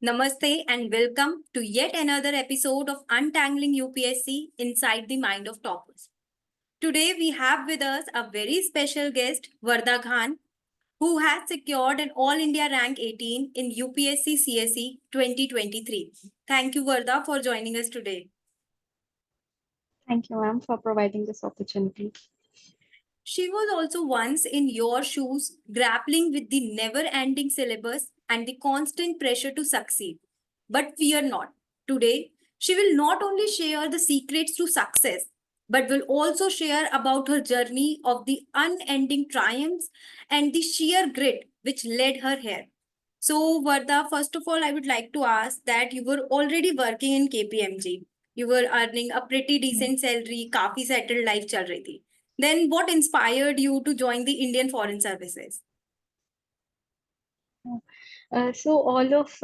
Namaste and welcome to yet another episode of Untangling UPSC Inside the Mind of Toppers. Today we have with us a very special guest, Varda Khan, who has secured an All India Rank 18 in UPSC CSE 2023. Thank you, Varda, for joining us today. Thank you, ma'am, for providing this opportunity. She was also once in your shoes, grappling with the never ending syllabus and the constant pressure to succeed. But fear not. Today, she will not only share the secrets to success, but will also share about her journey of the unending triumphs and the sheer grit which led her here. So, Varda, first of all, I would like to ask that you were already working in KPMG. You were earning a pretty decent salary, काफी settled life चल रही थी. Then what inspired you to join the Indian Foreign Services? So all of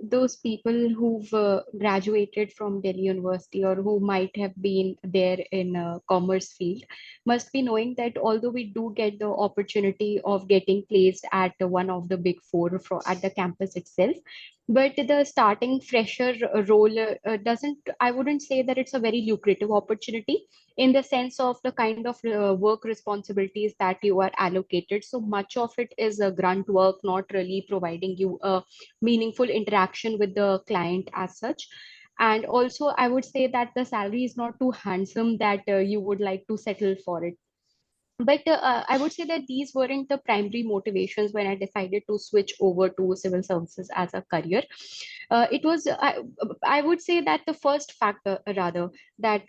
those people who've graduated from Delhi University or who might have been there in a commerce field must be knowing that although we do get the opportunity of getting placed at one of the big four at the campus itself, but the starting fresher role doesn't, I wouldn't say that it's a very lucrative opportunity in the sense of the kind of work responsibilities that you are allocated. So much of it is a grunt work, not really providing you a meaningful interaction with the client as such. And also, I would say that the salary is not too handsome that you would like to settle for it. But I would say that these weren't the primary motivations when I decided to switch over to civil services as a career. It was, I would say that the first factor, rather, that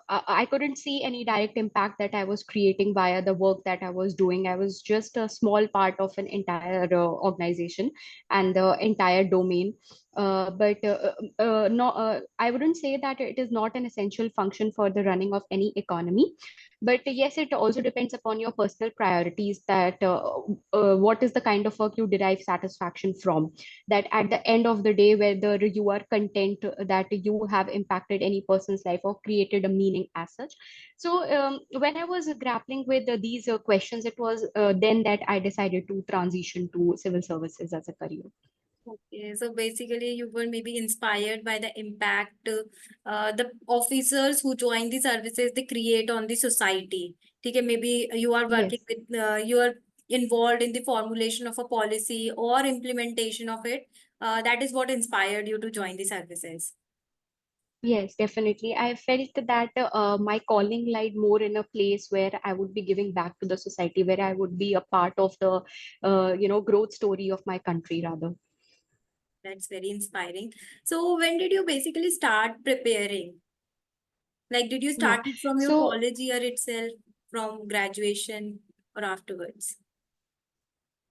I couldn't see any direct impact that I was creating via the work that I was doing. I was just a small part of an entire organization and the entire domain. But no, I wouldn't say that it is not an essential function for the running of any economy. But yes, it also depends upon your personal priorities that what is the kind of work you derive satisfaction from. That at the end of the day, whether you are content that you have impacted any person's life or created a meaning as such. So when I was grappling with these questions, it was then that I decided to transition to civil services as a career. Okay, so basically, you were maybe inspired by the impact the officers who join the services they create on the society. Okay, maybe you are working Yes. with, you are involved in the formulation of a policy or implementation of it. That is what inspired you to join the services. Yes, definitely. I felt that my calling lied more in a place where I would be giving back to the society, where I would be a part of the, growth story of my country, rather. That's very inspiring. So, when did you basically start preparing? Like, did you Yeah. start it from your So college year itself, from graduation, or afterwards?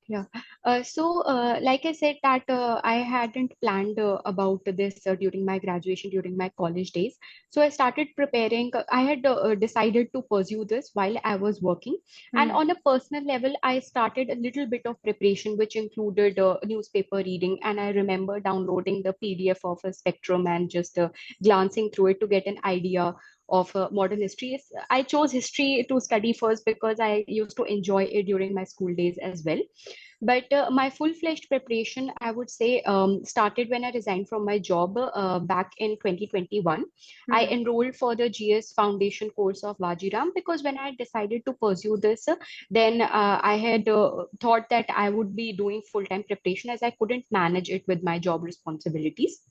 Yeah. Like I said, that I hadn't planned about this during my graduation, during my college days. So I started preparing. I had decided to pursue this while I was working. And Hmm. on a personal level, I started a little bit of preparation, which included newspaper reading. And I remember downloading the PDF of a Spectrum and just glancing through it to get an idea of modern history. I chose history to study first because I used to enjoy it during my school days as well. But my full-fledged preparation, I would say, started when I resigned from my job back in 2021. I Hmm. enrolled for the GS Foundation course of Vajiram because when I decided to pursue this, then I had thought that I would be doing full-time preparation as I couldn't manage it with my job responsibilities.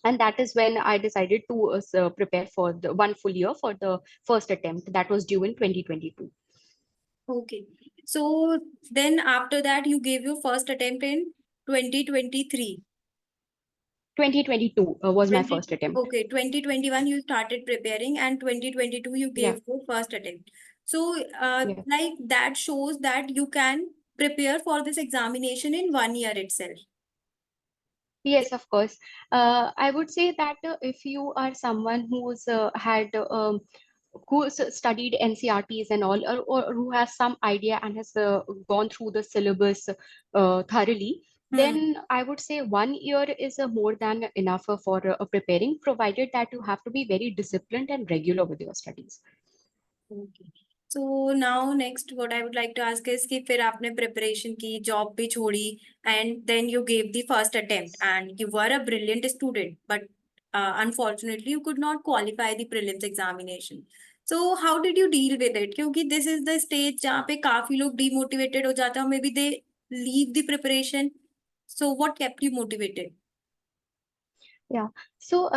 And that is when I decided to prepare for the 1 full year for the first attempt that was due in 2022. Okay. So then after that, you gave your first attempt in 2023. 2022 was my 20, first attempt. okay, 2021 you started preparing and 2022 you Yeah, gave your first attempt. So yeah. like that shows that you can prepare for this examination in 1 year itself. Yes, of course. I would say that if you are someone who's had who's studied NCRTs and all, or who has some idea and has gone through the syllabus thoroughly, Hmm. then I would say 1 year is more than enough for preparing, provided that you have to be very disciplined and regular with your studies. Okay. So now next what I would like to ask is कि फिर आपने preparation की, job भी छोड़ी, and then you gave the first attempt and you were a brilliant student, but unfortunately you could not qualify the prelims examination. So how did you deal with it? क्योंकि this is the stage जहाँ पे काफी लोग demotivated हो जाते हैं, maybe they leave the preparation. So what kept you motivated? Yeah. So,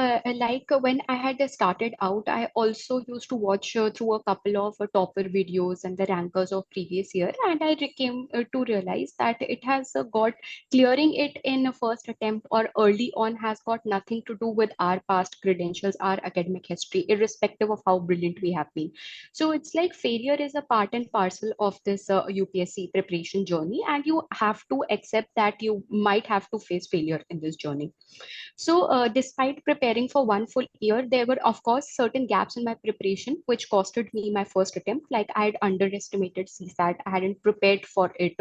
when I had started out, I also used to watch through a couple of topper videos and the rankers of previous year, and I came to realize that it has got clearing it in a first attempt or early on has got nothing to do with our past credentials, our academic history, irrespective of how brilliant we have been. So it's like failure is a part and parcel of this UPSC preparation journey, and you have to accept that you might have to face failure in this journey. So, despite preparing for one full year, there were, of course, certain gaps in my preparation, which costed me my first attempt. Like I had underestimated CSAT, I hadn't prepared for it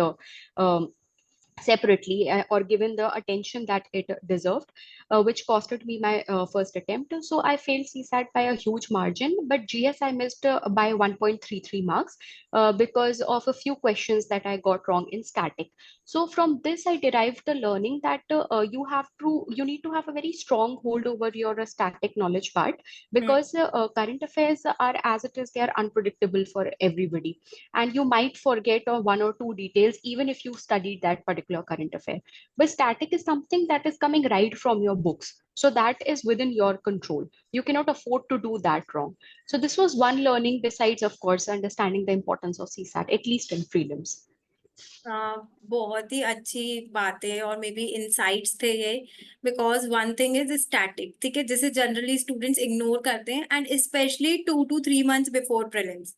separately or given the attention that it deserved, which costed me my first attempt. So I failed CSAT by a huge margin, but GS I missed by 1.33 marks because of a few questions that I got wrong in static. So from this, I derived the learning that you need to have a very strong hold over your static knowledge part, Hmm. because current affairs are as it is, they are unpredictable for everybody, and you might forget one or two details even if you studied that particular current affair. But static is something that is coming right from your books, so that is within your control. You cannot afford to do that wrong. So this was one learning, besides of course understanding the importance of CSAT, at least in prelims. बहुत ही अच्छी बात है और may be insights थे ये. Because one thing is static, ठीक है, जिसे जनरली स्टूडेंट्स इग्नोर करते हैं, and specially 2 to 3 months before prelims.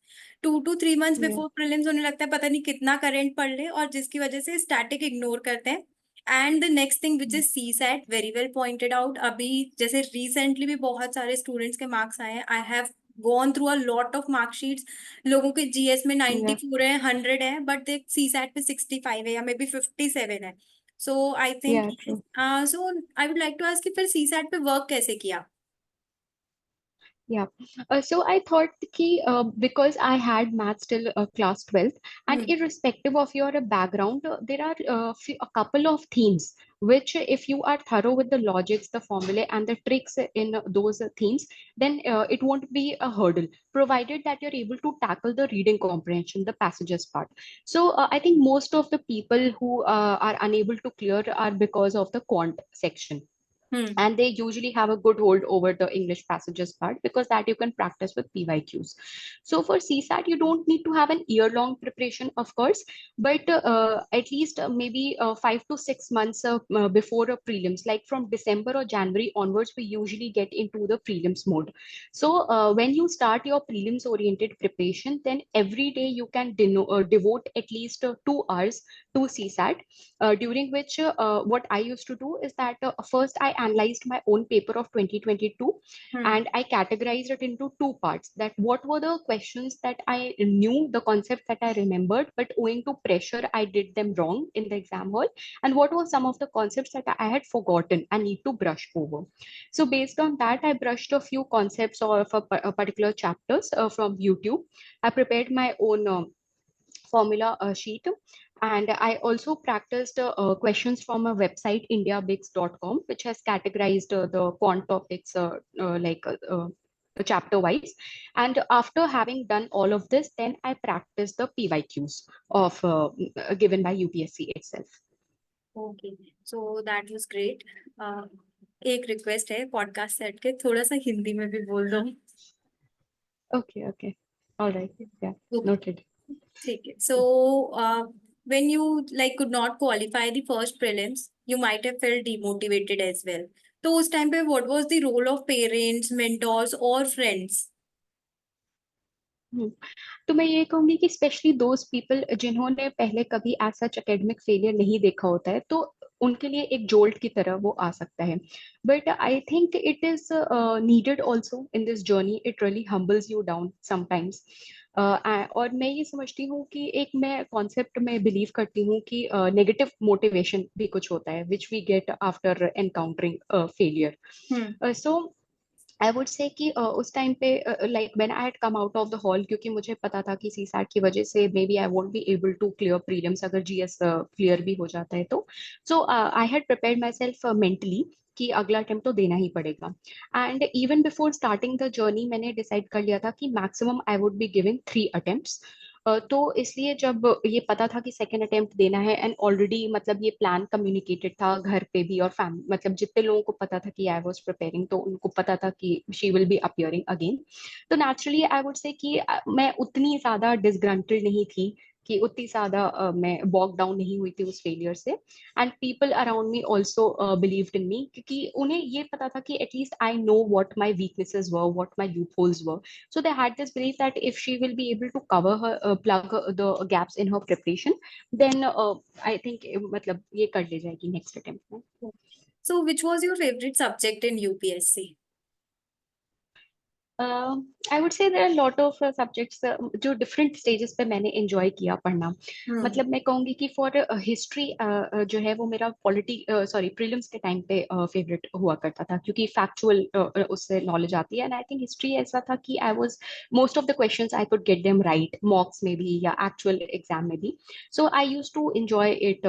2 to 3 months Yeah, before prelims उन्हें लगता है पता नहीं कितना करंट पढ़ ले, और जिसकी वजह से स्टैटिक इग्नोर करते हैं. And the next thing which is CSAT, very well pointed out. अभी जैसे रिसेंटली भी बहुत सारे स्टूडेंट्स के मार्क्स आए हैं. I have gone through a lot of marksheets. लोगों के जीएस में yeah, 94 है, 100 है, बट देख सी सैट पे 65 है या मे बी 57 है. So I think, yeah, true. So I would like to ask कि फिर सी सैट पे वर्क कैसे किया? Yeah. So I thought ki, because I had maths till class 12th, and hmm. irrespective of your background, there are a couple of themes which, if you are thorough with the logics, the formulae, and the tricks in those themes, then it won't be a hurdle, provided that you're able to tackle the reading comprehension, the passages part. So I think most of the people who are unable to clear are because of the quant section, hmm. and they usually have a good hold over the English passages part, because that you can practice with PYQs. So for CSAT, you don't need to have an year-long preparation, of course, but at least maybe 5 to 6 months before a prelims, like from December or January onwards, we usually get into the prelims mode. So when you start your prelims-oriented preparation, then every day you can devote at least 2 hours to CSAT, during which what I used to do is that first I analyzed my own paper of 2022, hmm. and I categorized it into two parts. That what were the questions that I knew, the concept that I remembered, but owing to pressure, I did them wrong in the exam hall, and what were some of the concepts that I had forgotten and need to brush over. So based on that, I brushed a few concepts of a particular chapters from YouTube. I prepared my own formula sheet, and I also practiced questions from a website, indiabigs.com, which has categorized the quant topics chapter wise. And after having done all of this, then I practiced the PYQs of given by UPSC itself. Okay, so that was great. एक request है, podcast set के थोड़ा सा हिंदी में भी बोल दो. Okay, okay. All right. Yeah, okay, noted. ठीक है. सो when you like could not qualify the first prelims, you might have felt demotivated as well. तो उस टाइम पे what was the role of parents, mentors or friends? हम्म, तो मैं ये कहूंगी कि स्पेशली दोज पीपल जिन्होंने पहले कभी एज सच एकेडमिक फेलियर नहीं देखा होता है, तो उनके लिए एक जोल्ट की तरह वो आ सकता है. But I think it is needed also in this journey. It really हम्बल्स you down sometimes. और मैं ये समझती हूँ कि एक मैं कॉन्सेप्ट में बिलीव करती हूँ कि नेगेटिव मोटिवेशन भी कुछ होता है which we get after encountering failure. Hmm. So I would say कि उस टाइम पे like when I had come out of the hall, क्योंकि मुझे पता था कि सीसैट की वजह से may be I won't be able to clear prelims अगर जीएस क्लियर भी हो जाता है तो। So I had prepared myself mentally कि अगला अटेम्प्ट तो देना ही पड़ेगा। And even before starting the journey मैंने डिसाइड कर लिया था कि maximum I would be giving 3 attempts. तो इसलिए जब ये पता था कि सेकेंड अटेम्प्ट देना है, एंड ऑलरेडी मतलब ये प्लान कम्युनिकेटेड था घर पे भी और फैमिली, मतलब जितने लोगों को पता था कि आई वाज प्रिपेयरिंग, तो उनको पता था कि she will be appearing again. तो नेचुरली आई वुड से कि मैं उतनी ज्यादा डिसग्रंटल्ड नहीं थी, कि उतनी ज्यादा मैं बॉक डाउन नहीं हुई थी उस फेलियर से। And people around me also believed in me, क्योंकि उन्हें ये पता था कि at least I know what my weaknesses were, what my loopholes were. So they had this belief that if she will be able to cover her plug the gaps in her preparation, then I think मतलब ये कर ले जाएगी next attempt में। So, which was your favorite subject in UPSC? I would say there are lot of subjects जो different stages पे मैंने enjoy किया पढ़ना। Hmm. मतलब मैं कहूंगी कि फॉर हिस्ट्री जो है वो मेरा पॉलिटी सॉरी प्रीलिम्स के टाइम पे फेवरेट हुआ करता था, क्योंकि फैक्चुअल उससे नॉलेज आती है। एंड आई थिंक हिस्ट्री ऐसा था कि I was most of the questions I could get them right, mocks में भी या एक्चुअल एग्जाम में भी। So I use to enjoy it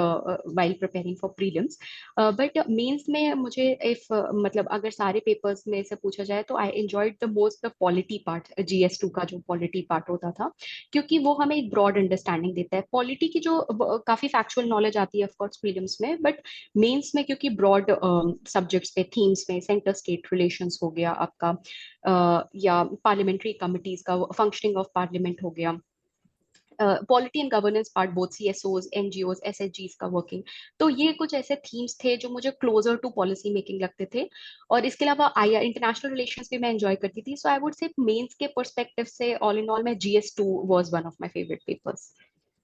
while preparing for prelims. But mains में मुझे इफ मतलब अगर सारे पेपर्स में से पूछा जाए तो I enjoyed the most the polity part, GS 2 का जो पॉलिटी पार्ट होता था, क्योंकि वो हमें एक ब्रॉड अंडरस्टैंडिंग देता है पॉलिटी की, जो काफी फैक्चुअल नॉलेज आती है ऑफ कोर्स प्रीलिम्स में, बट मेंस में क्योंकि ब्रॉड सब्जेक्ट्स पे थीम्स में सेंटर स्टेट रिलेशंस हो गया आपका, या पार्लियामेंट्री कमिटीज का फंक्शनिंग ऑफ पार्लियामेंट हो गया, polity and governance part, both CSOs NGOs एसएचजीज का वर्किंग। तो ये कुछ ऐसे थीम्स थे जो मुझे क्लोजर टू पॉलिसी मेकिंग लगते थे। और इसके अलावा आई इंटरनेशनल रिलेशंस भी मैं एंजॉय करती थी। सो आई वुड से मेंस के पर्सपेक्टिव से ऑल इन ऑल मैं GS 2 was one of my favourite papers.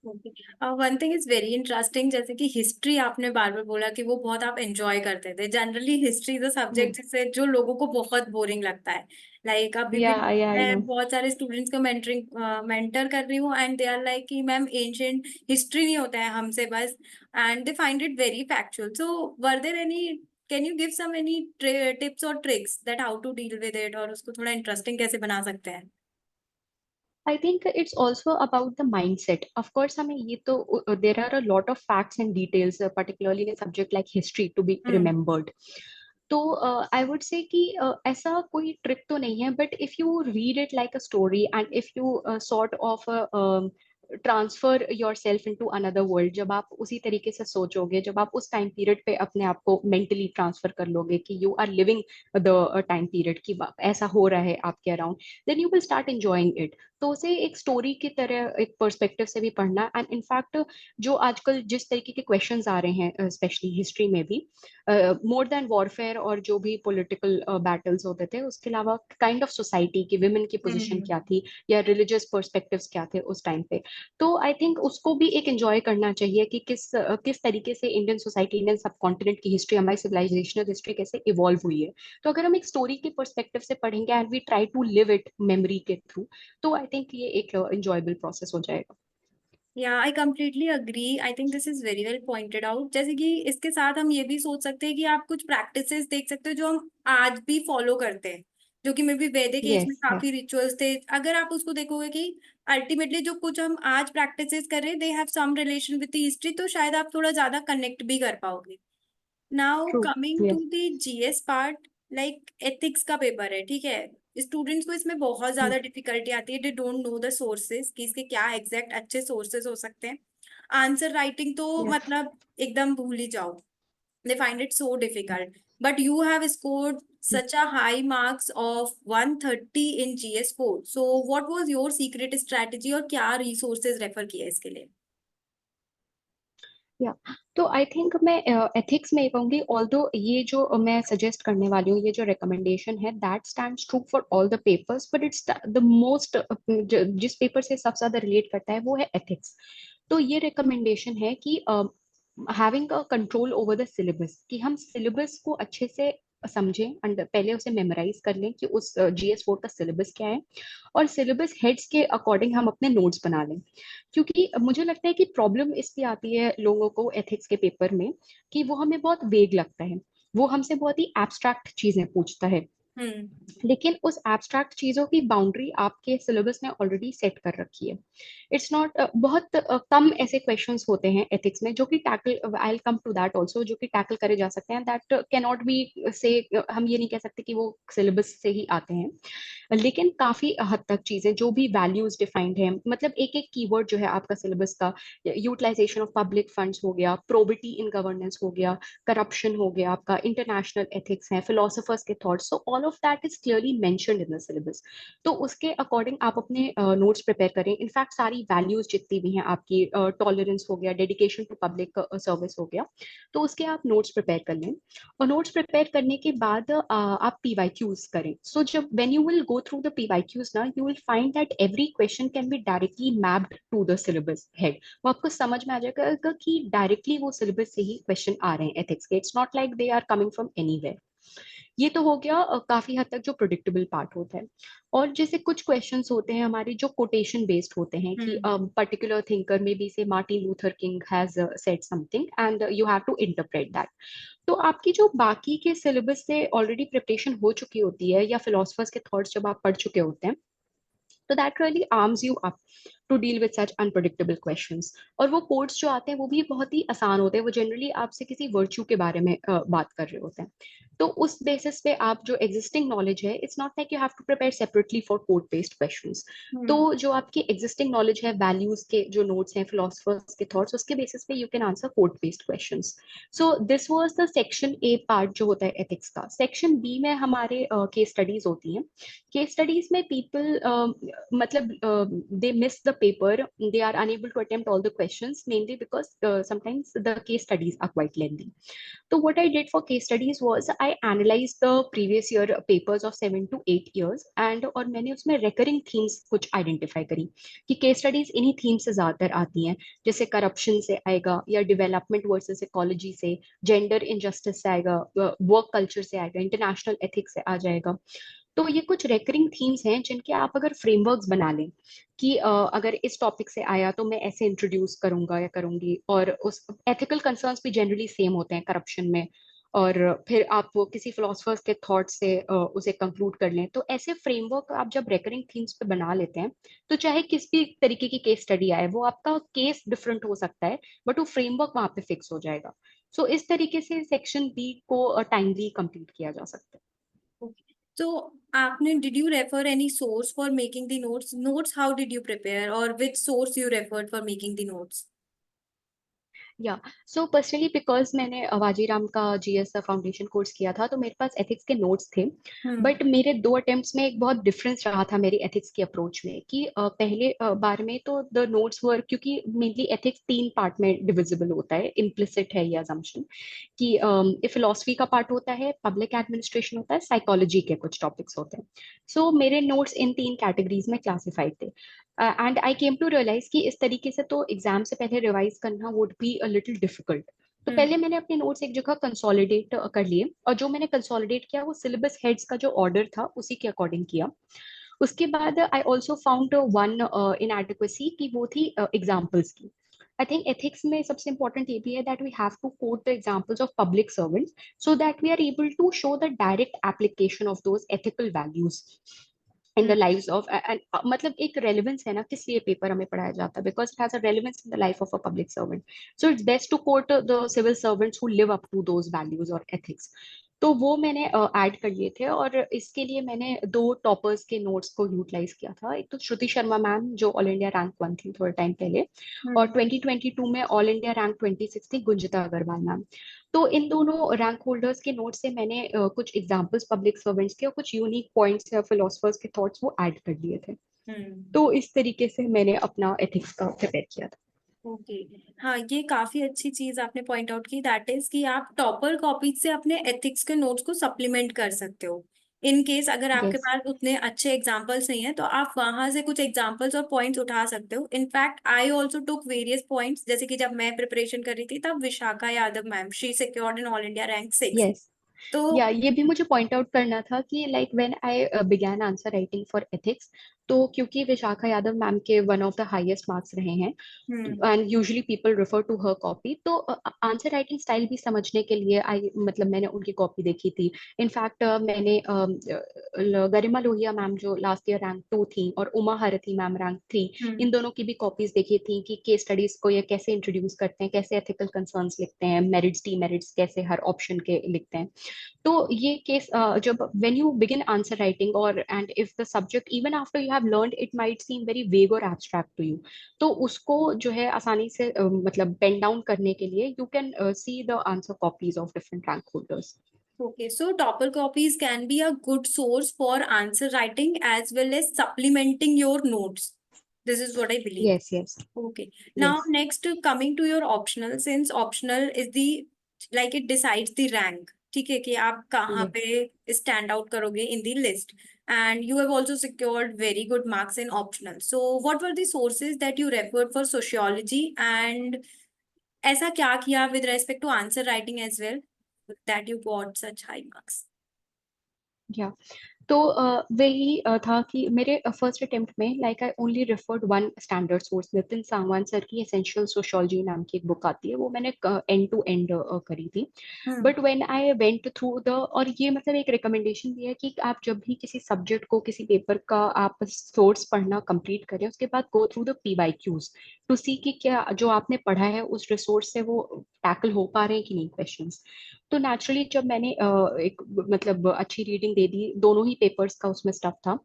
One thing is very interesting, जैसे कि हिस्ट्री आपने बार बार बोला कि वो बहुत आप एंजॉय करते थे। Generally history is a subject जिससे जो लोगों को बहुत बोरिंग लगता है। लाइक अभी भी या आई नो। मैं बहुत सारे स्टूडेंट्स को मेंटर कर रही हूँ, एंड दे आर लाइक कि मैम एंशियंट हिस्ट्री नहीं होता है हमसे बस, and they find it very factual. So were there any, can you give some any tips और tricks that how to deal with it, और उसको थोड़ा इंटरेस्टिंग कैसे बना सकते हैं? I think it's also about the mindset. Of course, हमें ये तो there are a lot of facts and details, particularly in a subject like history, to be hmm. remembered. तो आई वुड से कि ऐसा कोई ट्रिक तो नहीं है, but if you read it like a story and if you sort of transfer your self into another world, जब आप उसी तरीके से सोचोगे, जब आप उस टाइम पीरियड पे अपने आप को मेंटली ट्रांसफर कर लोगे कि you are living the time period की ऐसा हो रहा है आपके around, then you will start enjoying it. तो उसे एक स्टोरी की तरह एक पर्सपेक्टिव से भी पढ़ना। एंड इनफैक्ट जो आजकल जिस तरीके के क्वेश्चंस आ रहे हैं स्पेशली हिस्ट्री में भी, मोर देन वॉरफेयर और जो भी पॉलिटिकल बैटल्स होते थे, उसके अलावा काइंड ऑफ सोसाइटी की विमेन की पोजीशन हम्म। क्या थी, या रिलीजियस पर्सपेक्टिव्स क्या थे उस टाइम पे। तो आई थिंक उसको भी एक एंजॉय करना चाहिए कि किस तरीके से इंडियन सोसाइटी, इंडियन सब कॉन्टिनेंट की हिस्ट्री, हमारी सिविलाइजेशनल हिस्ट्री कैसे इवॉल्व हुई है। तो अगर हम एक स्टोरी के पर्सपेक्टिव से पढ़ेंगे and we try to live it memory के थ्रू, तो आई थिंक ये एक एंजॉयबल प्रोसेस हो जाएगा। या I completely agree, I think this is very well pointed out. जैसे कि इसके साथ हम ये भी सोच सकते हैं कि आप कुछ प्रैक्टिसेस देख सकते हो जो हम आज भी फॉलो करते हैं, जो कि मे बी वैदिक एज में यस काफी यस रिचुअल्स थे। अगर आप उसको देखोगे कि अल्टीमेटली जो कुछ हम आज प्रैक्टिसेस कर रहे हैं they have some relation with the history, तो शायद आप थोड़ा ज्यादा कनेक्ट भी कर पाओगे। Now true. Coming to yes. The GS part, like ethics का पेपर है, ठीक है। स्टूडेंट्स को इसमें बहुत ज्यादा डिफिकल्टी आती है, they don't know the sources कि इसके क्या एग्जैक्ट अच्छे सोर्सेज हो सकते हैं। आंसर राइटिंग तो यस। मतलब एकदम भूल ही जाओ, they find it so difficult. But you have scored such a high marks of 130 in GS4. So what was your secret strategy और क्या resources रेफर किए इसके लिए? या तो आई थिंक मैं एथिक्स में ये कहूंगी, ऑल्दो ये जो मैं सजेस्ट करने वाली हूँ, ये जो रिकमेंडेशन है, that stands true for all the papers, but it's the most, जिस पेपर से सबसे ज्यादा रिलेट करता है वो है एथिक्स। तो ये रिकमेंडेशन है कि having a control over the syllabus, कि हम सिलेबस को अच्छे से समझें, पहले उसे मेमोराइज कर लें कि उस जीएस 4 का सिलेबस क्या है, और सिलेबस हेड्स के अकॉर्डिंग हम अपने नोट्स बना लें। क्योंकि मुझे लगता है कि प्रॉब्लम इसलिए आती है लोगों को एथिक्स के पेपर में कि वो हमें बहुत वेग लगता है, वो हमसे बहुत ही एब्स्ट्रैक्ट चीजें पूछता है। हम्म। लेकिन उस एब्स्ट्रैक्ट चीजों की बाउंड्री आपके सिलेबस ने ऑलरेडी सेट कर रखी है। इट्स नॉट बहुत कम ऐसे क्वेश्चंस होते हैं एथिक्स में जो कि tackle, I will come to that also, जो कि टैकल करे जा सकते हैं, दैट कैन नॉट बी से, हम ये नहीं कह सकते कि वो सिलेबस से ही आते हैं। लेकिन काफी हद तक चीजें जो भी वैल्यूज डिफाइंड है, मतलब एक एक कीवर्ड जो है आपका सिलेबस का, यूटिलाइजेशन ऑफ पब्लिक फंड्स हो गया, प्रोबिटी इन गवर्नेंस हो गया, करप्शन हो गया, आपका इंटरनेशनल एथिक्स है, फिलोसोफर्स के thoughts, so all of that is clearly mentioned in the syllabus. तो उसके अकॉर्डिंग आप अपने नोट्स प्रिपेयर करें। इनफैक्ट सारी वैल्यूज जितनी भी हैं आपकी, टॉलरेंस हो गया, डेडिकेशन टू पब्लिक सर्विस हो गया, तो उसके आप नोट्स प्रिपेयर कर लें। और नोट्स प्रिपेयर करने के बाद आप पीवाईक्यूज करें। सो जब when you will go through the PYQs ना, you will find that every question can be directly mapped to the syllabus head. वो आपको समझ में आ जाएगा कि डायरेक्टली वो सिलेबस से ही क्वेश्चन आ रहे हैं एथिक्स के। It's not like they are coming from anywhere. ये तो हो गया काफी हद तक जो प्रोडिक्टेबल पार्ट होता है। और जैसे कुछ क्वेश्चंस होते हैं हमारे जो कोटेशन बेस्ड होते हैं कि hmm. Particular thinker may be say Martin Luther King has said something and you have to interpret that. तो आपकी जो बाकी के सिलेबस से ऑलरेडी प्रिपरेशन हो चुकी होती है, या फिलोसफर्स के थॉट्स जब आप पढ़ चुके होते हैं, तो that really arms you up to deal with such unpredictable questions. और वो कोड्स जो आते हैं वो भी बहुत ही आसान होते हैं, वो जनरली आपसे किसी वर्च्यू के बारे में बात कर रहे होते हैं। तो उस बेसिस पे आप जो एग्जिस्टिंग नॉलेज है, it's not like you have to prepare separately for code based questions. तो हम्म। जो आपकी एग्जिस्टिंग नॉलेज है, वैल्यूज के जो नोट्स हैं, फिलोसफर्स के थॉट्स, उसके बेसिस पे you can answer code based questions. So this was the section A part जो होता है एथिक्स का। सेक्शन बी में हमारे केस स्टडीज होती हैं। केस स्टडीज में पीपल मतलब they miss the paper, they are unable to attempt all the questions, mainly because sometimes the case studies are quite lengthy. So what I did for case studies was I analyzed the previous year papers of 7 to 8 years, and और मैंने उसमें recurring themes कुछ identify करी कि case studies इन्हीं themes से ज्यादातर आती हैं। जैसे corruption से आएगा, या development versus ecology से, gender injustice से आएगा, work culture से आएगा, international ethics से आ जाएगा। तो ये कुछ रेकरिंग थीम्स हैं जिनके आप अगर फ्रेमवर्क्स बना लें कि अगर इस टॉपिक से आया तो मैं ऐसे इंट्रोड्यूस करूंगा या करूंगी, और उस एथिकल कंसर्न्स भी जनरली सेम होते हैं करप्शन में, और फिर आप वो किसी फिलोसफर्स के थॉट से उसे कंक्लूड कर लें, तो ऐसे फ्रेमवर्क आप जब रेकरिंग थीम्स पे बना लेते हैं, तो चाहे किस भी तरीके की केस स्टडी आए, वो आपका केस डिफरेंट हो सकता है, बट वो फ्रेमवर्क वहां पे फिक्स हो जाएगा। सो इस तरीके से सेक्शन बी को टाइमली कंप्लीट किया जा सकता है। So, आपने did you refer any source for making the notes? Notes, how did you prepare, or which source you referred for making the notes? या सो पर्सनली बिकॉज मैंने अवाजीराम का GS foundation course किया था, तो मेरे पास एथिक्स के notes थे। हम्म। But मेरे 2 अटेम्प्ट्स में एक बहुत डिफरेंस रहा था मेरी एथिक्स की अप्रोच में, कि पहले बार में तो द नोट्स वर, क्योंकि मेनली एथिक्स 3 पार्ट में डिविजिबल होता है, इम्प्लिसिट है ये असम्पशन कि फिलोसफी का पार्ट होता है, पब्लिक एडमिनिस्ट्रेशन होता है, साइकोलॉजी के कुछ टॉपिक्स होते हैं। सो मेरे नोट्स इन 3 कैटेगरीज में क्लासिफाइड थे। And I came to realise कि इस तरीके से तो एग्जाम से पहले रिवाइज करना would be a little difficult. तो हम्म। पहले मैंने अपने नोट्स एक जगह कंसोलिडेट कर लिए, और जो मैंने कंसोलिडेट किया वो सिलेबस हेड्स का जो ऑर्डर था उसी के अकॉर्डिंग किया। उसके बाद I also found one inadequacy कि वो थी एग्जाम्पल्स की। आई थिंक एथिक्स में सबसे इंपॉर्टेंट ये भी है that we have to quote the examples of public servants, so that we are able to show the direct application of those ethical values in the hmm. Lives of, मतलब एक relevance है ना किस लिए paper हमें पढ़ाया जाता है, because it has a relevance in the life of a public servant. So it's best to quote the civil servants who live up to those values और एथिक्स। तो वो मैंने ऐड कर लिए थे, और इसके लिए मैंने 2 टॉपर्स के नोट्स को यूटिलाइज किया था। एक तो श्रुति शर्मा मैम जो ऑल इंडिया रैंक 1 थी थोड़े टाइम पहले, और हम्म। 2022 में ऑल इंडिया रैंक 26 थी गुंजिता अग्रवाल मैम। तो इन दोनों रैंक होल्डर्स के नोट से मैंने कुछ एग्जांपल्स पब्लिक सर्वेंट्स के और कुछ यूनिक पॉइंट्स या फिलोसफर्स के थॉट्स वो ऐड कर दिए थे। हम्म। तो इस तरीके से मैंने अपना एथिक्स का प्रिपेयर किया था। ओके। हाँ, ये काफी अच्छी चीज आपने पॉइंट आउट की, दैट इज कि आप टॉपर कॉपीज से अपने एथिक्स के नोट्स को सप्लीमेंट कर सकते हो। इन केस अगर आपके यस। पास उतने अच्छे एग्जाम्पल्स नहीं है तो आप वहां से कुछ एग्जाम्पल्स और पॉइंट्स उठा सकते हो। In fact I also took various points, जैसे कि जब मैं प्रिपरेशन कर रही थी तब Vishakha Yadav ma'am, she secured in all India rank 6। Yes. तो या ये भी मुझे पॉइंट आउट करना था कि like when I began answer writing for ethics, तो क्योंकि विशाखा यादव मैम के one of the highest marks रहे हैं and usually people refer to her copy, तो आंसर राइटिंग स्टाइल भी समझने के लिए आई मतलब मैंने उनकी कॉपी देखी थी। इनफैक्ट मैंने गरिमा लोहिया मैम जो लास्ट ईयर रैंक 2 थी और उमा हरथी मैम रैंक 3, इन दोनों की भी कॉपीज देखी थी कि केस स्टडीज को ये कैसे इंट्रोड्यूस करते हैं, कैसे एथिकल कंसर्न्स लिखते हैं, मेरिट्स डीमेरिट्स कैसे हर ऑप्शन के लिखते हैं। तो ये केस जब when you begin answer writing और and if the subject even after you have learned it might seem very vague और एब्स्ट्रैक्ट टू यू, तो उसको जो है आसानी से मतलब पेन डाउन करने के लिए you can see the answer copies of different rank holders. Okay, so topper copies can be a good source for answer writing as well as supplementing your notes. This is what I believe. Yes yes Okay. Now, yes next coming to your optional, since optional is the like it decides the rank. ठीक है कि आप कहाँ yes पे stand out करोगे in the list. And you have also secured very good marks in optional. So, what were the sources that you referred for sociology and ऐसा क्या किया with respect to answer writing as well that you got such high marks? या तो वही था कि मेरे first attempt में like I only referred one standard source, Nitin Sangwan sir की एसेंशियल सोशियोलॉजी नाम की एक बुक आती है, वो मैंने एंड टू एंड करी थी। But when I went through the, और ये मतलब एक रिकमेंडेशन भी है कि आप जब भी किसी सब्जेक्ट को किसी पेपर का आप सोर्स पढ़ना कंप्लीट करें, उसके बाद go through the PYQs to see कि क्या जो आपने पढ़ा है उस रिसोर्स से वो टैकल हो पा रहे हैं कि नहीं क्वेश्चंस। तो नेचुरली जब मैंने एक मतलब अच्छी रीडिंग दे दी, दोनों ही पेपर्स का उसमें स्टफ था,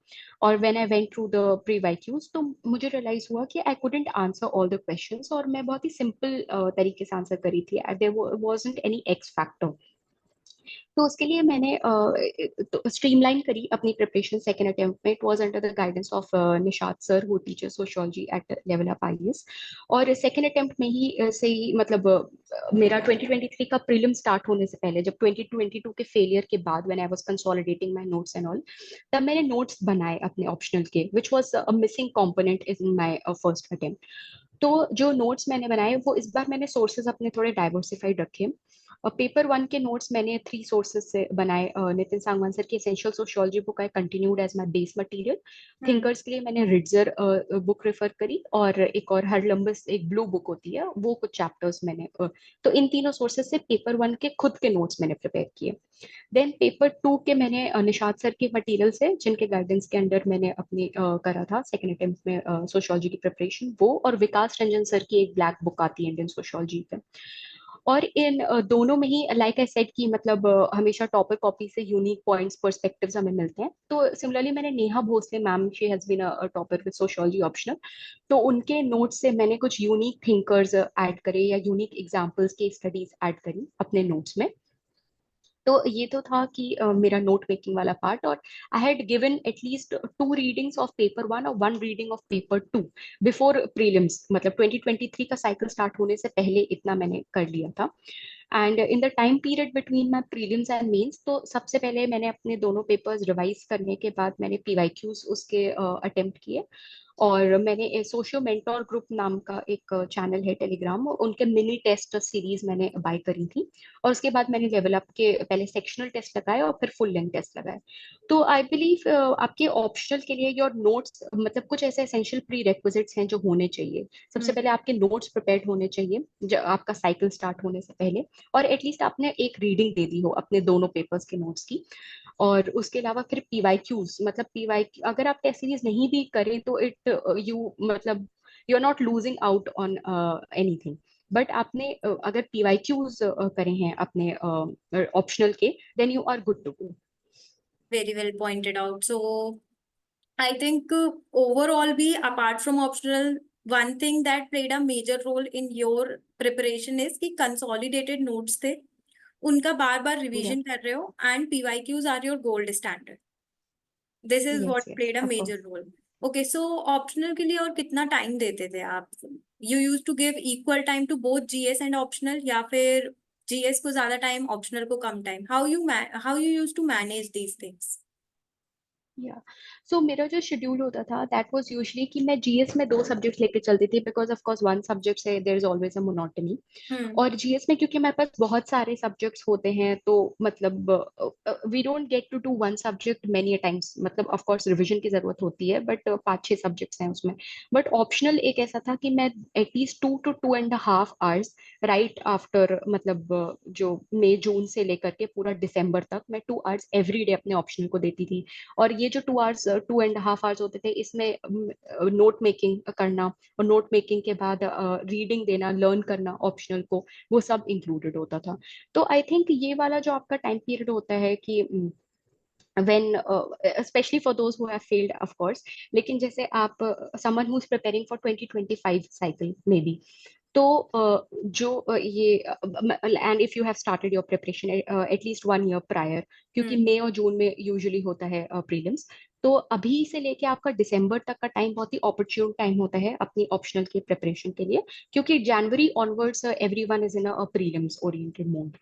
और when I went through the PYQs तो मुझे रियलाइज हुआ कि I couldn't answer all the questions, और मैं बहुत ही सिंपल तरीके से आंसर करी थी, there wasn't any X factor. तो उसके लिए मैंने तो स्ट्रीमलाइन करी अपनी प्रिपरेशन सेकेंड अटेम्प्ट में। It was under the guidance of Nishat sir who teacher sociology at level up IAS। और सेकेंड अटेम्प्ट में ही से ही मतलब मेरा 2023 का प्रीलिम स्टार्ट होने से पहले, जब 2022 के फेलियर के बाद when I was consolidating my notes and all, तब मैंने नोट्स बनाए अपने ऑप्शनल के, which was a missing component in my first attempt. तो जो नोट्स मैंने बनाए वो इस बार मैंने सोर्सेज अपने थोड़े डाइवर्सिफाइड रखे। और पेपर वन के नोट्स मैंने 3 सोर्सेज से बनाए। नितिन सांगवान सर की essential sociology book I continued as my base material. Thinkers के लिए मैंने रिट्जर बुक रेफर करी, और एक और हरलम्बस एक ब्लू बुक होती है, वो कुछ चैप्टर्स मैंने तो इन तीनों सोर्सेज से पेपर वन के खुद के नोट्स मैंने प्रिपेयर किए। देन पेपर टू के मैंने निशात सर के मटेरियल से, जिनके गाइडेंस के अंडर मैंने अपनी करा था सेकेंड अटेम्प्ट में सोशियोलॉजी की प्रिपरेशन, वो और विकास रंजन सर की एक ब्लैक बुक आती है इंडियन सोशियोलॉजी पे। और इन दोनों में ही लाइक आई सेड कि मतलब हमेशा टॉपर कॉपी से यूनिक पॉइंट्स पर्सपेक्टिव्स हमें मिलते हैं। तो सिमिलरली मैंने Neha Bhosale ma'am, she has been a topper with sociology optional, तो उनके नोट्स से मैंने कुछ यूनिक थिंकर्स ऐड करे या यूनिक एग्जांपल्स की स्टडीज ऐड करी अपने नोट्स में। तो ये तो था कि मेरा नोट मेकिंग वाला पार्ट। और I had given at least 2 readings of paper one और 1 reading of paper two before prelims, मतलब 2023 का साइकिल स्टार्ट होने से पहले इतना मैंने कर लिया था। And in the time period between my prelims and mains, तो सबसे पहले मैंने अपने दोनों पेपर्स रिवाइज करने के बाद मैंने PYQs उसके अटेम्प्ट किए। और मैंने सोशियो मेंटोर ग्रुप नाम का एक चैनल है टेलीग्राम, उनके मिनी टेस्ट सीरीज मैंने बाय करी थी। और उसके बाद मैंने लेवल अप के पहले सेक्शनल टेस्ट लगाए और फिर फुल लेंथ टेस्ट लगाए। तो आई बिलीव आपके ऑप्शनल के लिए योर नोट्स मतलब कुछ ऐसे एसेंशियल प्री रेक्विजिट्स हैं जो होने चाहिए। सबसे पहले आपके नोट्स प्रिपेयर्ड होने चाहिए जब आपका साइकिल स्टार्ट होने से पहले, और एटलीस्ट आपने एक रीडिंग दे दी हो अपने दोनों पेपर्स के नोट्स की। और उसके अलावा फिर PYQs, मतलब PYQ अगर आप टेस्ट सीरीज नहीं भी करें तो इट यू मतलब you are not losing out on anything. But आपने अगर PYQs करे हैं अपने ऑप्शनल के, then you are good to go. Very well pointed out. So I think overall, be apart from optional, one thing that played a major role in your preparation is कि consolidated notes थे, उनका बार बार Yeah. Revision कर रहे हो, and PYQs are your gold standard. This is Yes, what yes, played a of major course. role. Okay, so optional के लिए और कितना टाइम देते थे आप? You used to give equal time to both GS and optional, या फिर GS को ज्यादा टाइम, optional को कम time? How you used to manage these things? Yeah. So मेरा जो शेड्यूल होता था दैट वाज यूजुअली कि मैं जीएस में 2 सब्जेक्ट लेके चलती थी, because of course one subject से there is always a monotony. Hmm. और जीएस में क्योंकि हमारे पास बहुत सारे सब्जेक्ट्स होते हैं, तो मतलब we don't get to do one subject many times. मतलब ऑफ कोर्स रिवीजन की जरूरत होती है, बट 5-6 सब्जेक्ट्स हैं उसमें। बट ऑप्शनल एक ऐसा था कि मैं at least 2 to 2.5 hours right after, मतलब जो मई जून से लेकर के पूरा दिसंबर तक मैं 2 आवर्स एवरी डे अपने ऑप्शनल को देती थी। और ये जो 2 आवर्स 2.5 आवर्स होते थे, इसमें नोट मेकिंग करना, और नोट मेकिंग के बाद रीडिंग देना, लर्न करना ऑप्शनल को, वो सब इंक्लूडेड होता था। तो आई थिंक ये वाला जो आपका टाइम पीरियड होता है कि when especially for those who have failed of course, लेकिन जैसे आप someone who is preparing for 2025 cycle maybe, तो जो ये and if you have started your preparation at least 1 year prior, क्योंकि हम्म। मई और जून में यूजुअली होता है प्रीलिम्स। तो अभी से लेके आपका दिसंबर तक का टाइम बहुत ही अपॉर्चुन टाइम होता है अपनी ऑप्शनल के प्रिपरेशन के लिए, क्योंकि January onwards everyone is in a prelims oriented mode.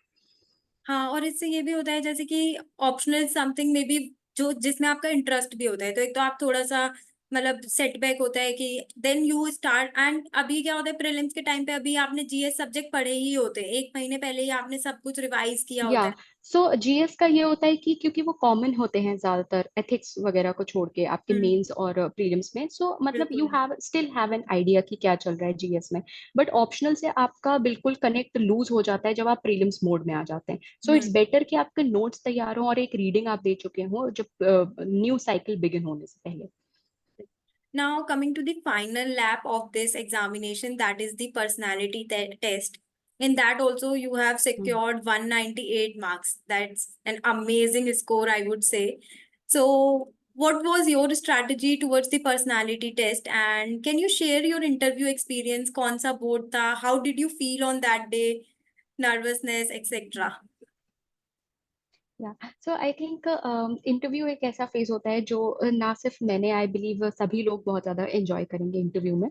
हाँ, और इससे ये भी होता है जैसे कि ऑप्शनल समथिंग में भी जो जिसमें आपका इंटरेस्ट भी होता है, तो एक तो आप थोड़ा सा मतलब सेटबैक होता है कि देन यू स्टार्ट। एंड अभी क्या होता है प्रीलिम्स के टाइम पे, अभी आपने जीएस सब्जेक्ट पढ़े ही होते हैं, एक महीने पहले ही आपने सब कुछ रिवाइज किया या होता है। सो जीएस का ये होता है कि क्योंकि वो कॉमन होते हैं ज्यादातर, एथिक्स वगैरह को छोड़ के आपके हम्म। मेंस और प्रीलिम्स में, सो मतलब यू बिल्कुल। Have still have an idea कि क्या चल रहा है जीएस में। बट ऑप्शनल से आपका बिल्कुल कनेक्ट लूज हो जाता है जब आप प्रीलिम्स मोड में आ जाते हैं। So it's hmm. बेटर कि आपके नोट्स तैयार हो और एक रीडिंग आप दे चुके हो जब न्यू साइकिल बिगिन होने से पहले। Now, coming to the final lap of this examination, that is the personality test. In that also, you have hmm. secured 198 marks. That's an amazing score, I would say. So, what was your strategy towards the personality test? And can you share your interview experience? कौन सा board था? How did you feel on that day? Nervousness, etc. या सो I think interview एक ऐसा phase होता है जो ना सिर्फ मैंने, आई बिलीव सभी लोग बहुत ज्यादा एंजॉय करेंगे इंटरव्यू में।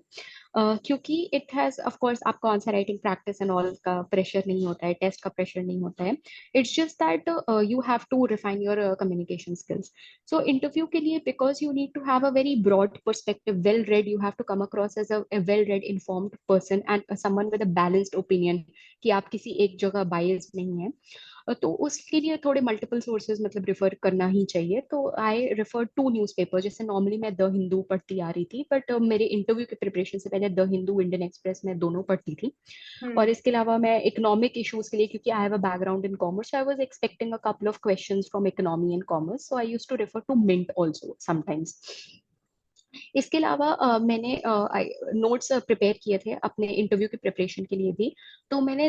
क्योंकि इट हैज ऑफ कोर्स आपको answer writing practice and all का प्रेशर नहीं होता है, टेस्ट का प्रेशर नहीं होता है। It's just that you have to refine your communication skills. So interview के लिए because you need to have a very broad perspective, well read, you have to come across as a well read informed person and someone with a balanced opinion, कि आप किसी एक जगह बायस नहीं है। तो उसके लिए थोड़े मल्टीपल सोर्सेज मतलब रिफर करना ही चाहिए। तो आई रेफर टू न्यूज़पेपर। जैसे नॉर्मली मैं द हिंदू पढ़ती आ रही थी, बट मेरे इंटरव्यू के प्रिपरेशन से पहले द हिंदू, इंडियन एक्सप्रेस में दोनों पढ़ती थी। और Hmm. इसके अलावा मैं इकोनॉमिक इश्यूज के लिए, क्योंकि I have a background in commerce, I was expecting a couple of questions from economy and commerce, so I used to refer to Mint also sometimes. इसके अलावा मैंने नोट्स प्रिपेयर किए थे अपने इंटरव्यू की प्रिपरेशन के लिए भी। तो मैंने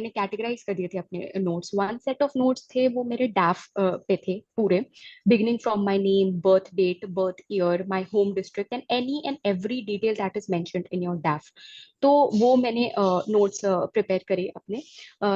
कैटेगराइज कर दिए थे अपने notes. One set of notes थे वो मेरे डैफ पे थे पूरे, beginning from my name, birth date, birth year, my home district and any and every detail that is mentioned in your DAF. तो वो मैंने नोट्स प्रिपेयर करे अपने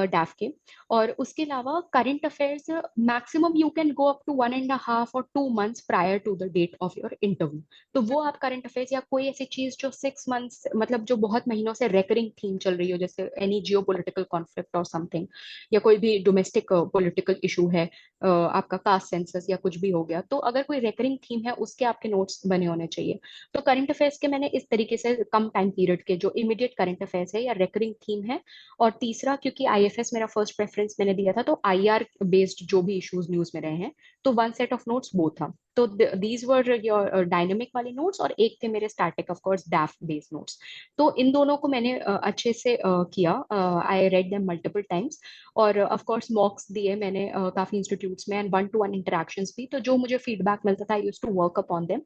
डैफ के। और उसके अलावा current affairs, maximum you can go up to 1.5 or 2 months prior to the date of your interview. तो वो आप करंट अफेयर्स या कोई ऐसी चीज जो 6 मंथ्स, मतलब जो बहुत महीनों से रेकरिंग थीम चल रही हो, जैसे एनी जियो पोलिटिकल कॉन्फ्लिक्ट और समथिंग, या कोई भी डोमेस्टिक पॉलिटिकल इशू है, आपका कास्ट सेंसस या कुछ भी हो गया, तो अगर कोई रेकरिंग थीम है उसके आपके नोट्स बने होने चाहिए। तो करंट अफेयर्स के मैंने इस तरीके से कम टाइम पीरियड के जो इमीडिएट करंट अफेयर्स है या रेकरिंग थीम है। और तीसरा, क्योंकि आईएफएस मेरा फर्स्ट प्रेफरेंस मैंने दिया था, तो आईआर बेस्ड जो भी इश्यूज न्यूज में रहे हैं, तो वन सेट ऑफ नोट्स वो था। तो दीज वर योर डायनेमिक वाले नोट्स, और एक थे मेरे static of course DAF based notes. तो इन दोनों को मैंने अच्छे से किया, I read them multiple times. और ऑफ कोर्स मॉक्स दिए मैंने काफी इंस्टीट्यूट्स में, and one to one interactions भी। तो जो मुझे फीडबैक मिलता था I used to work upon them.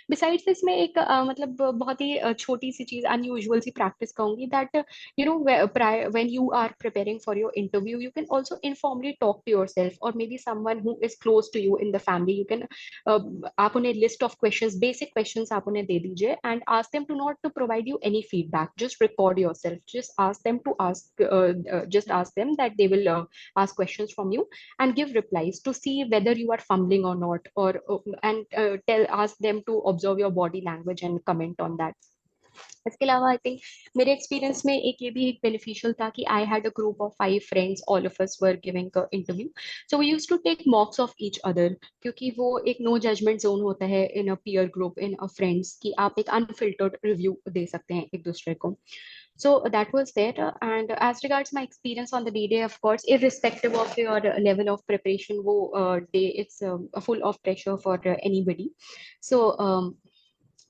Besides this, मैं एक मतलब बहुत ही छोटी सी चीज, अनयूजुअल सी प्रैक्टिस कहूंगी, that you know when you are preparing for your interview, you can also informally talk to yourself, or maybe someone who is close to you in the family, you can uh, आप उन्हें list of questions, basic questions आप उन्हें दे दीजिए, and ask them to not to provide you any feedback, just record yourself, just ask them to just ask them that they will ask questions from you, and give replies to see whether you are fumbling or not, or and ask them to observe your body language and comment on that. इसके अलावा I think मेरे experience में एक ये भी एक beneficial था कि I had a group of 5 friends, all of us were giving interview, so we used to take mocks of each other, क्योंकि वो एक नो जजमेंट जोन होता है in a peer group, in a friends, कि आप एक अनफिल्टर्ड रिव्यू दे सकते हैं एक दूसरे को. So that was there. And as regards my experience on the D-Day, of course, irrespective of your level of preparation, wo day it's full of pressure for anybody. So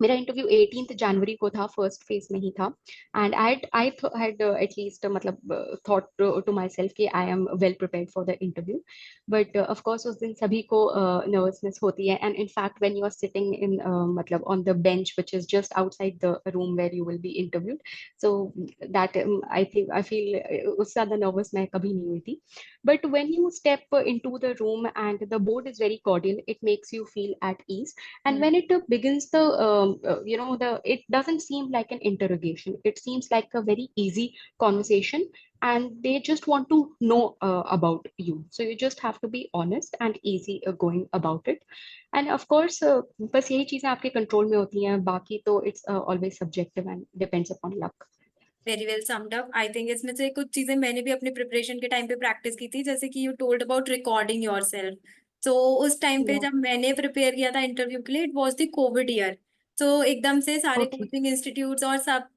मेरा interview 18 जनवरी को था, first phase में ही था. And I had at least मतलब thought to myself कि I am well prepared for the interview. But of course उस दिन सभी को नर्वसनेस होती है. And in fact when you are sitting in मतलब on the bench which is just outside the room where you will be interviewed, so that I feel उससे ज्यादा nervous मैं कभी नहीं हुई थी. But when you step into the room and the board is very cordial, it makes you feel at ease. And when it begins the it doesn't seem like an interrogation, it seems like a very easy conversation, and they just want to know about you, so you just have to be honest and easy going about it. And of course बस यही चीजें आपके control में होती हैं, बाकी तो it's always subjective and depends upon luck. Very well summed up. I think इसमें से कुछ चीजें मैंने भी अपने प्रिपरेशन के टाइम पे प्रैक्टिस की थी, जैसे कि you told about recording yourself. तो उस टाइम पे Yeah. जब मैंने प्रिपेयर किया था इंटरव्यू के लिए, it was the Covid year. तो एकदम से सारे Okay. कोचिंग इंस्टीट्यूट्स और सब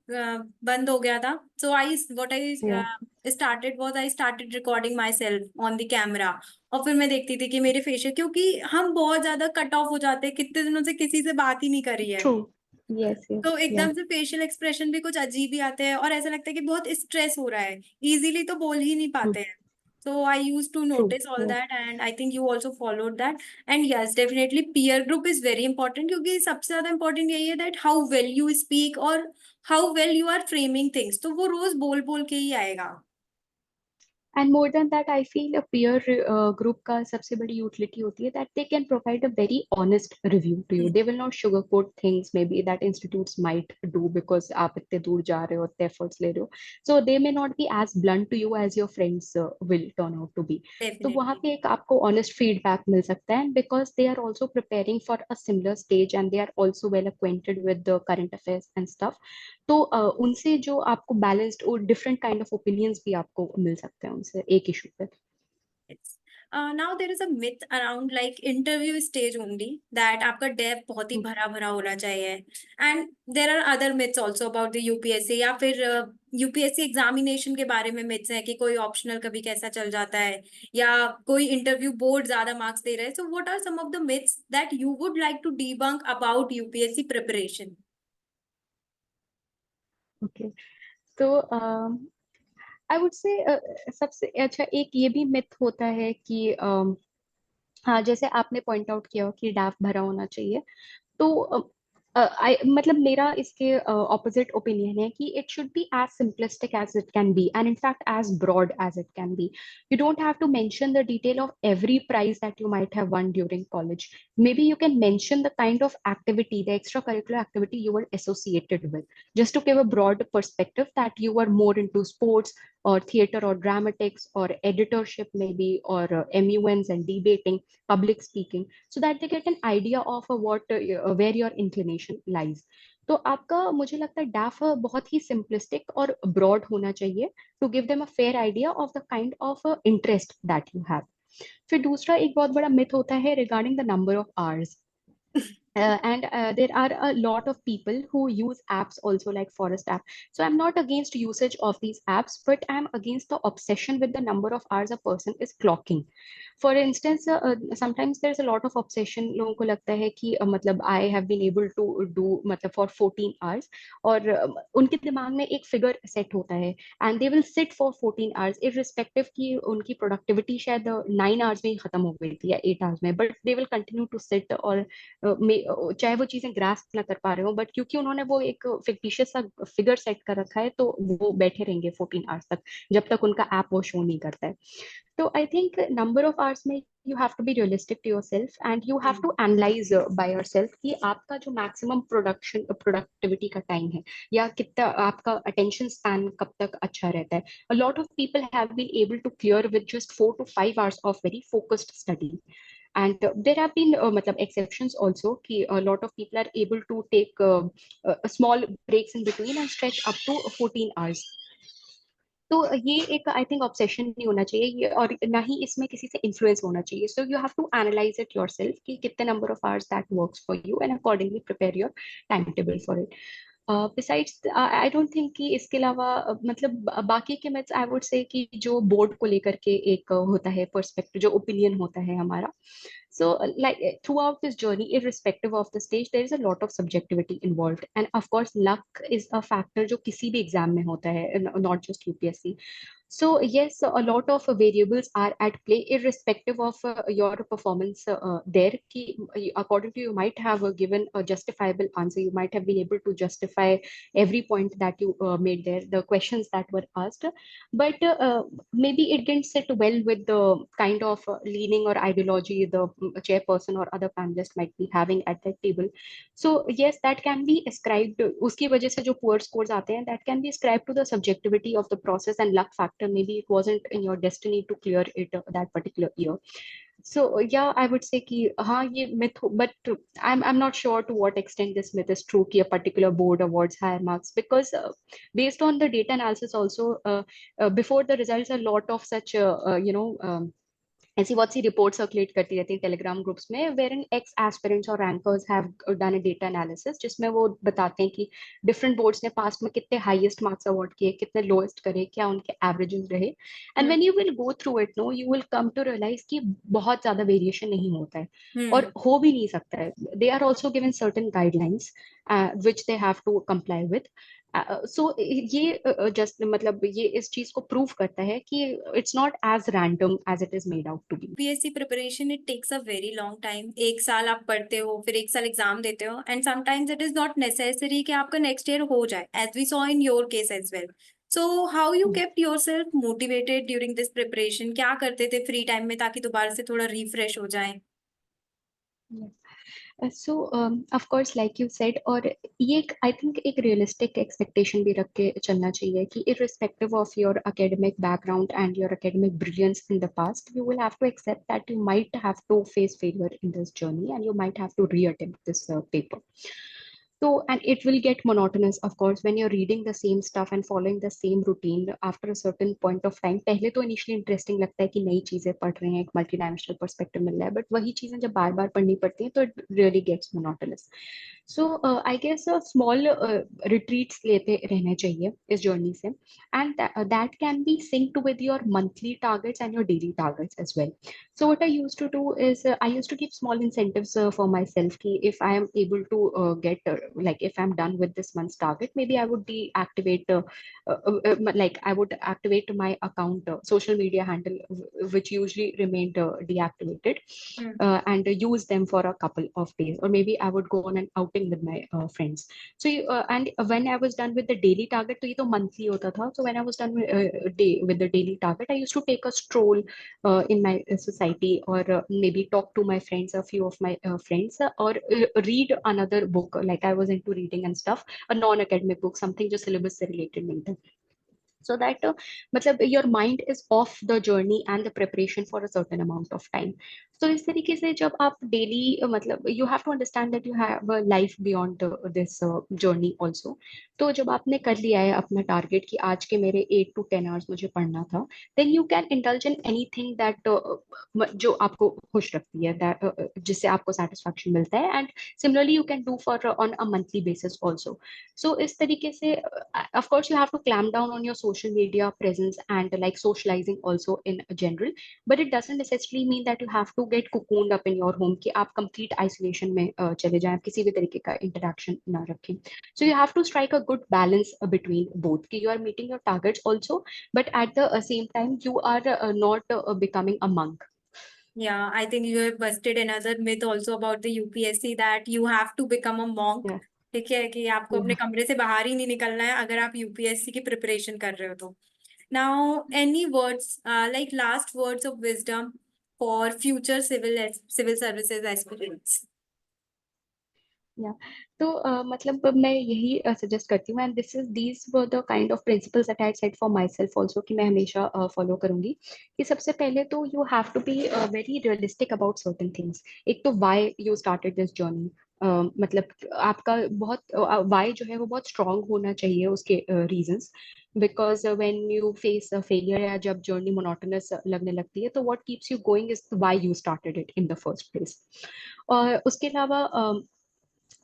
बंद हो गया था. So I what I Yeah. Started was I started recording myself on the camera. और फिर मैं देखती थी कि मेरे फेशियल, क्योंकि हम बहुत ज्यादा कट ऑफ हो जाते हैं, कितने दिनों से किसी से बात ही नहीं करी है. True. Yes, yes. तो Yeah. एकदम से फेशियल एक्सप्रेशन भी कुछ अजीब ही आते हैं, और ऐसा लगता है कि बहुत स्ट्रेस हो रहा है, इजीली तो बोल ही नहीं Hmm. पाते हैं. So I use to True. Notice all Yeah. That, and I think you also followed that. And yes, definitely peer group is very important, क्योंकि सबसे ज्यादा इंपॉर्टेंट यही है that how well you speak और how well you are framing things. तो वो रोज बोल बोल के ही आएगा. And more than that, I feel a peer group का सबसे बड़ी utility होती है that they can provide a very honest review to you. They will not sugarcoat things maybe that institutes might do because आप इतने दूर जा रहे हो, इतने efforts ले रहे हो. So they may not be as blunt to you as your friends will turn out to be. तो वहाँ डेफिनेटली. पे एक आपको honest feedback मिल सकता है, and because they are also preparing for a similar stage and they are also well acquainted with the current affairs and stuff, तो उनसे जो आपको बैलेंस्ड और डिफरेंट काइंड ऑफ ओपिनियंस भी आपको मिल सकते हैं उनसे एक इशू पे. Yes. Now there is a myth around like interview stage only, that आपका डेप बहुत ही भरा भरा होना चाहिए. And there are other myths also about the UPSC, या फिर यूपीएससी एग्जामिनेशन के बारे में myths है कि कोई ऑप्शनल कभी कैसा चल जाता है, या कोई इंटरव्यू बोर्ड ज्यादा मार्क्स दे रहा है. So what are some of the myths that you would like to debunk about UPSC preparation? Okay. तो आई वुड से सबसे अच्छा एक ये भी मिथ होता है कि हाँ, जैसे आपने पॉइंट आउट किया कि डाफ भरा होना चाहिए. तो मतलब मेरा इसके ऑपोजिट ओपिनियन है कि it should be as simplistic as it can be and in fact as broad as it can be. You don't have to mention the detail of every prize that you might have won during college. Maybe you can mention the kind of activity, the extracurricular activity you were associated with, just to give a broad perspective that you were more into sports or theater or dramatics or editorship maybe, or MUNs and debating, public speaking, so that they get an idea of where your inclination lies. तो आपका मुझे लगता है डाफ बहुत ही simplistic और broad होना चाहिए to give them a fair idea of the kind of interest that you have. फिर दूसरा एक बहुत बड़ा मिथ होता है regarding the number of hours. And there are a lot of people who use apps also, like Forest app. So I'm not against usage of these apps, but I'm against the obsession with the number of hours a person is clocking. For instance, sometimes there's a lot of obsession. लोगों को लगता है कि मतलब I have been able to do मतलब for 14 hours, और उनके दिमाग में एक फिगर सेट होता है, and they will sit for 14 hours irrespective कि उनकी प्रोडक्टिविटी शायद 9 hours में ही खत्म हो गई थी या 8 hours में, but they will continue to sit. और चाहे वो चीजें ग्रास्प ना कर पा रहे हो, बट क्योंकि उन्होंने वो एक फिक्टिशियस सा फिगर सेट कर रखा है, तो वो बैठे रहेंगे 14 आवर्स तक जब तक उनका ऐप वो शो नहीं करता है. तो I think number of hours में you have to be realistic to yourself and you have to analyze by yourself कि आपका जो मैक्सिमम प्रोडक्टिविटी का टाइम है, या कितना आपका अटेंशन स्पैन कब तक अच्छा रहता है. A lot of people have been able to clear with just 4 to 5 hours of very focused study. And there have been matlab exceptions also कि a lot of people are able to take small breaks in between and stretch up to 14 hours. तो ये एक I think obsession नहीं होना चाहिए ये, और ना ही इसमें किसी से इन्फ्लुएंस होना चाहिए. So you have to analyse it yourself कि कितने number of hours that works for you and accordingly prepare your time table for it. Besides I don't think कि इसके अलावा मतलब बाकी के मैथ्स आई वुड से कि जो बोर्ड को लेकर के एक होता है पर्सपेक्टिव, जो ओपिनियन होता है हमारा. So, throughout this journey, irrespective of the stage, there is a lot of subjectivity involved, and of course, luck is a factor जो किसी भी एग्जाम में होता है, not just UPSC. So yes, a lot of variables are at play, irrespective of your performance there. कि, according to you, might have given a justifiable answer. You might have been able to justify every point that you made there, the questions that were asked, but maybe it didn't sit well with the kind of leaning or ideology the chairperson or other panelists might be having at that table. So yes, that can be ascribed. उसकी वजह से जो poor scores आते हैं, that can be ascribed to the subjectivity of the process and luck factor. Maybe it wasn't in your destiny to clear it that particular year. So yeah, I would say कि हाँ ये myth, but I'm not sure to what extent this myth is true कि a particular board awards higher marks, because based on the data analysis also, before the results, a lot of such ऐसी बहुत सी report circulate करती रहती है Telegram groups में, where in x aspirants और rankers have done a data analysis, जिसमें वो बताते हैं कि डिफरेंट बोर्ड्स ने पास्ट में कितने हाईएस्ट मार्क्स अवार्ड किए, कितने लोएस्ट करे, क्या उनके एवरेजेस रहे. And when you will go through it, no, you will come to realise कि बहुत ज्यादा वेरिएशन नहीं होता है और हो भी नहीं सकता है. They are also given certain guidelines which they have to comply with. So ये जस्ट मतलब ये इस चीज को प्रूव करता है कि it's not as random as it is made out to be. UPSC preparation it takes a very long time. एक साल आप पढ़ते हो, फिर एक साल एग्जाम देते हो, and sometimes it is not necessary कि आपका नेक्स्ट ईयर हो जाए, as we saw in your case as well. So how you kept yourself motivated during this preparation? क्या करते थे फ्री टाइम में ताकि दोबारा से थोड़ा रिफ्रेश हो जाए? सो of course like you said, और ये आई थिंक एक रियलिस्टिक एक्सपेक्टेशन भी रख के चलना चाहिए कि irrespective of your academic background and your academic brilliance in the past, you will have to accept that you might have to face failure in this journey and you might have to reattempt this paper. So, and it will get monotonous, of course, when you're reading the same stuff and following the same routine after a certain point of time. पहले तो initially interesting लगता है कि नई चीजें पढ़ रहे हैं, एक multidimensional perspective मिल रहा है, but वही चीजें जब बार बार पढ़नी पड़ती हैं तो it really gets monotonous. So, I guess a small retreats लेते रहने चाहिए इस journey से, and that can be synced with your monthly targets and your daily targets as well. So what I used to do is I used to keep small incentives for myself. Ki if I am able to get like if I'm done with this month's target, maybe I would deactivate like I would activate my account social media handle which usually remained deactivated, and use them for a couple of days, or maybe I would go on an outing with my friends. So and when I was done with the daily target, तो ये तो monthly होता था. So when I was done with the daily target, I used to take a stroll in my society, or maybe talk to my friends, a few of my friends, or read another book. Like I was into reading and stuff, a non-academic book, something just syllabus से related नहीं था. So that मतलब your mind is off the journey and the preparation for a certain amount of time. So इस तरीके से जब आप daily मतलब you have to understand that you have a life beyond this journey also. तो जब आपने कर लिया है अपना target कि आज के मेरे 8 to 10 hours मुझे पढ़ना था, then you can indulge in anything that जो आपको खुश रखती है, that जिससे आपको satisfaction मिलता है, and similarly you can do for on a monthly basis also. So इस तरीके से of course you have to clamp down on your social media presence and like socializing also in general, but it doesn't necessarily mean that you have to get cocooned up in your home कि आप complete isolation में चले जाएं, आप किसी भी तरीके का interaction ना रखें. So you have to strike a good balance between both कि you are meeting your targets also, but at the same time you are not becoming a monk. Yeah, I think you have busted another myth also about the UPSC that you have to become a monk. Yeah. ठीक है कि आपको अपने कमरे से बाहर ही नहीं निकलना है अगर आप यूपीएससी की प्रिपरेशन कर रहे हो तो. Now, any words like last words of wisdom for future civil services aspirants? या तो मतलब मैं यही सजेस्ट करती हूँ, and this is these were the kind of principles that I set for myself also, कि मैं हमेशा फॉलो करूंगी। कि सबसे पहले तो you have to be very realistic about certain things. एक तो why you started this journey, मतलब आपका बहुत वाई जो है वो बहुत स्ट्रांग होना चाहिए, उसके reasons. Because when you face failure या जब जर्नी मोनोटोनस लगने लगती है, तो what keeps you going is why you started it in the first place. और उसके अलावा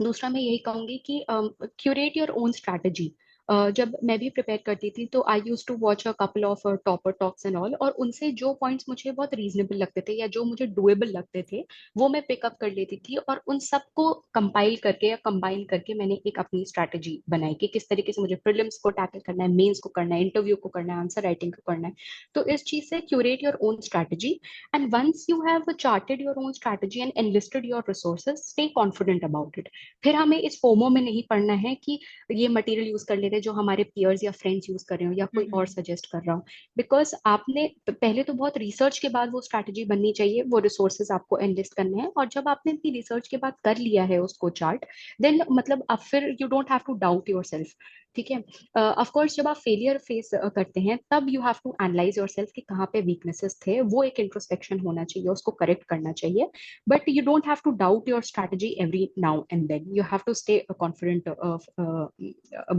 दूसरा मैं यही कहूंगी कि क्यूरेट योर ओन स्ट्रैटेजी। जब मैं भी प्रिपेयर करती थी तो I use to watch a couple of topper talks and all, और उनसे जो पॉइंट्स मुझे बहुत रीजनेबल लगते थे या जो मुझे डुएबल लगते थे, वो मैं पिकअप कर लेती थी, और उन सबको कंपाइल करके या कंबाइन करके मैंने एक अपनी स्ट्रैटेजी बनाई कि किस तरीके से मुझे प्रीलिम्स को टैकल करना है, मेंस को करना है, इंटरव्यू को करना है, आंसर राइटिंग को करना है। तो इस चीज से curate your own strategy, and once you have charted your own strategy and enlisted your resources, stay confident about it. फिर हमें इस फोमो में नहीं पड़ना है कि ये मटेरियल यूज कर लेते हैं जो हमारे पियर्स या फ्रेंड्स यूज कर रहे हो या कोई और हम्म। सजेस्ट कर रहा हो। बिकॉज आपने पहले तो बहुत रिसर्च के बाद वो स्ट्रैटेजी बननी चाहिए, वो रिसोर्सेज आपको एनलिस्ट करने हैं, और जब आपने अपनी रिसर्च के बाद कर लिया है उसको चार्ट, देन मतलब अब फिर you don't have to doubt yourself. ठीक है। ऑफ कोर्स जब आप फेलियर फेस करते हैं, तब you have to analyse yourself कि कहाँ पे वीकनेसेस थे, वो एक इंट्रोस्पेक्शन होना चाहिए, उसको करेक्ट करना चाहिए। But you don't have to doubt your strategy every now and then. You have to stay confident of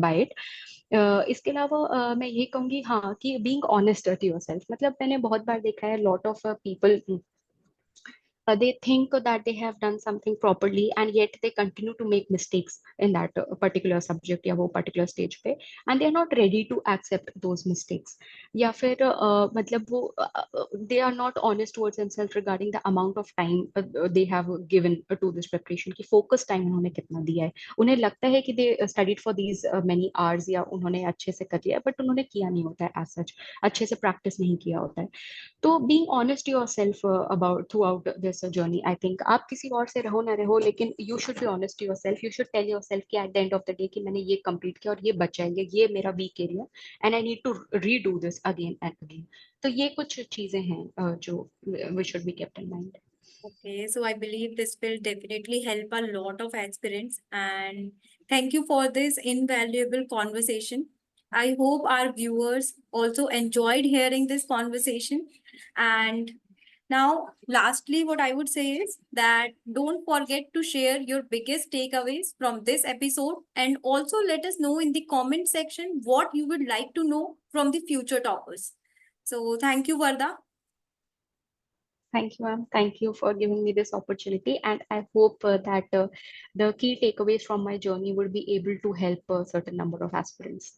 by it. इसके अलावा मैं यही कहूंगी, हाँ, कि being honest to yourself, मतलब मैंने बहुत बार देखा है lot of people, they think that they have done something properly and yet they continue to make mistakes in that particular subject या वो particular stage पे, and they are not ready to accept those mistakes. या फिर मतलब वो they are not honest towards themselves regarding the amount of time they have given to this preparation, कि focus time उन्होंने कितना दिया है। उन्हें लगता है कि they studied for these many hours या उन्होंने अच्छे से कर लिया, but उन्होंने किया नहीं होता है as such, अच्छे से practice नहीं किया होता है। तो being honest yourself about throughout this journey, I think आप किसी और से रहो ना रहो, लेकिन you should be honest yourself. You should tell yourself कि at the end of the day कि मैंने ये कंप्लीट किया और ये बचा है, ये मेरा weak area, and I need to redo this again and again. तो ये कुछ चीजें हैं जो we should be kept in mind. Okay, so I believe this will definitely help a lot of aspirants. And thank you for this invaluable conversation. I hope our viewers also enjoyed hearing this conversation. And now, lastly, what I would say is that don't forget to share your biggest takeaways from this episode, and also let us know in the comment section what you would like to know from the future toppers. So, thank you, Varda. Thank you, ma'am. Thank you for giving me this opportunity. And I hope that the key takeaways from my journey would be able to help a certain number of aspirants.